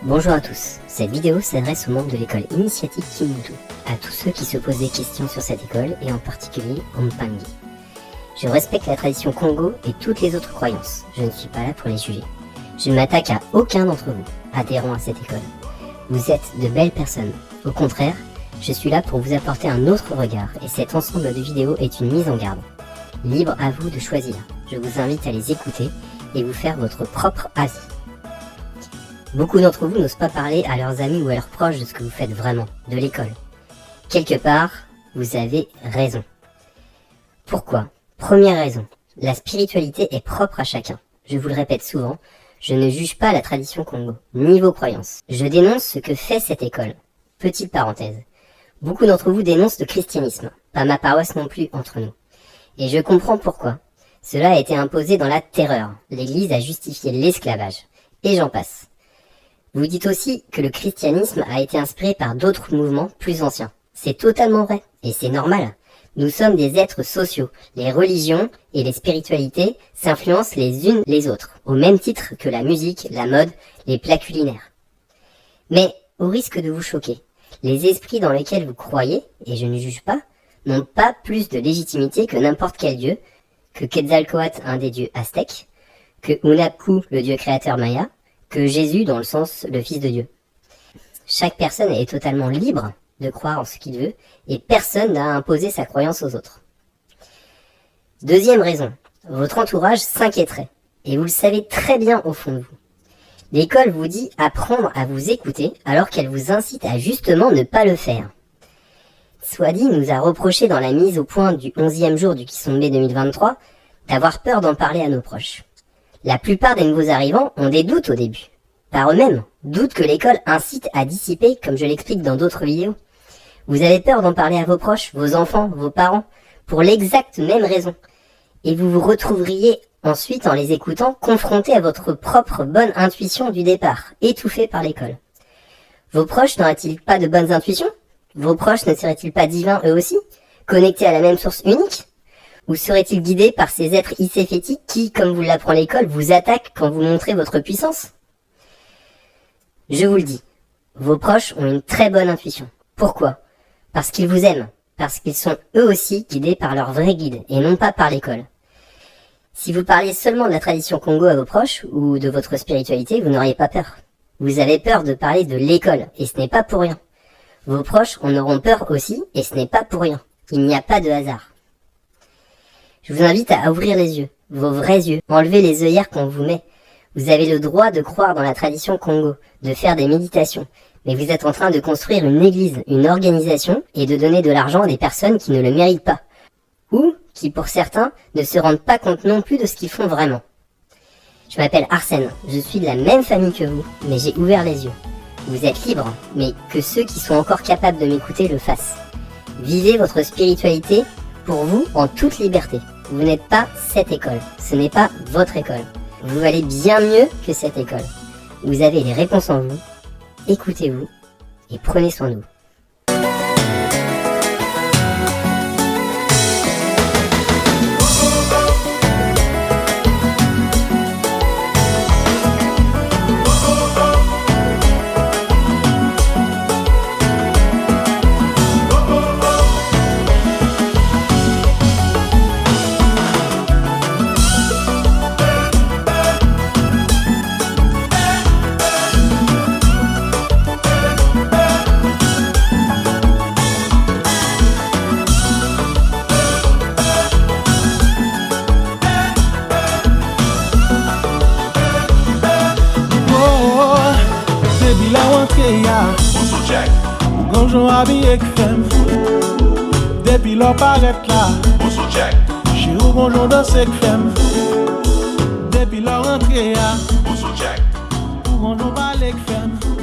Bonjour à tous, cette vidéo s'adresse aux membres de l'école initiatique Kimuntu, à tous ceux qui se posent des questions sur cette école et en particulier au Mpangi. Je respecte la tradition Congo et toutes les autres croyances, je ne suis pas là pour les juger. Je ne m'attaque à aucun d'entre vous, adhérents à cette école. Vous êtes de belles personnes, au contraire, je suis là pour vous apporter un autre regard et cet ensemble de vidéos est une mise en garde. Libre à vous de choisir, je vous invite à les écouter et vous faire votre propre avis. Beaucoup d'entre vous n'osent pas parler à leurs amis ou à leurs proches de ce que vous faites vraiment, de l'école. Quelque part, vous avez raison. Pourquoi ? Première raison, la spiritualité est propre à chacun. Je vous le répète souvent, je ne juge pas la tradition Congo, ni vos croyances. Je dénonce ce que fait cette école. Petite parenthèse. Beaucoup d'entre vous dénoncent le christianisme, pas ma paroisse non plus entre nous. Et je comprends pourquoi. Cela a été imposé dans la terreur. L'Église a justifié l'esclavage. Et j'en passe. Vous dites aussi que le christianisme a été inspiré par d'autres mouvements plus anciens. C'est totalement vrai, et c'est normal. Nous sommes des êtres sociaux. Les religions et les spiritualités s'influencent les unes les autres, au même titre que la musique, la mode, les plats culinaires. Mais, au risque de vous choquer, les esprits dans lesquels vous croyez, et je ne juge pas, n'ont pas plus de légitimité que n'importe quel dieu, que Quetzalcoatl, un des dieux aztèques, que Hunahpu, le dieu créateur maya, que Jésus dans le sens le Fils de Dieu. Chaque personne est totalement libre de croire en ce qu'il veut et personne n'a imposé sa croyance aux autres. Deuxième raison, votre entourage s'inquiéterait et vous le savez très bien au fond de vous. L'école vous dit apprendre à vous écouter alors qu'elle vous incite à justement ne pas le faire. Swadi nous a reproché dans la mise au point du 11e jour du Kisombe 2023 d'avoir peur d'en parler à nos proches. La plupart des nouveaux arrivants ont des doutes au début, par eux-mêmes, doutes que l'école incite à dissiper comme je l'explique dans d'autres vidéos. Vous avez peur d'en parler à vos proches, vos enfants, vos parents, pour l'exacte même raison. Et vous vous retrouveriez ensuite en les écoutant confrontés à votre propre bonne intuition du départ, étouffée par l'école. Vos proches n'auraient-ils pas de bonnes intuitions ? Vos proches ne seraient-ils pas divins eux aussi, connectés à la même source unique ? Ou seraient-ils guidés par ces êtres icéphétiques qui, comme vous l'apprend l'école, vous attaquent quand vous montrez votre puissance ? Je vous le dis, vos proches ont une très bonne intuition. Pourquoi ? Parce qu'ils vous aiment, parce qu'ils sont eux aussi guidés par leur vrai guide et non pas par l'école. Si vous parliez seulement de la tradition Congo à vos proches ou de votre spiritualité, vous n'auriez pas peur. Vous avez peur de parler de l'école et ce n'est pas pour rien. Vos proches en auront peur aussi et ce n'est pas pour rien. Il n'y a pas de hasard. Je vous invite à ouvrir les yeux, vos vrais yeux, enlever les œillères qu'on vous met. Vous avez le droit de croire dans la tradition Congo, de faire des méditations, mais vous êtes en train de construire une église, une organisation, et de donner de l'argent à des personnes qui ne le méritent pas. Ou qui, pour certains, ne se rendent pas compte non plus de ce qu'ils font vraiment. Je m'appelle Arsène, je suis de la même famille que vous, mais j'ai ouvert les yeux. Vous êtes libre, mais que ceux qui sont encore capables de m'écouter le fassent. Vivez votre spiritualité pour vous en toute liberté. Vous n'êtes pas cette école, ce n'est pas votre école. Vous valez bien mieux que cette école. Vous avez les réponses en vous, écoutez-vous et prenez soin de vous. Bonjour habillé qui fait depuis leur paraître là. Bonjour Jack. Chirou bonjour danser qui fait depuis leur entrée là. Bonjour Jack. Bonjour ballet qui fait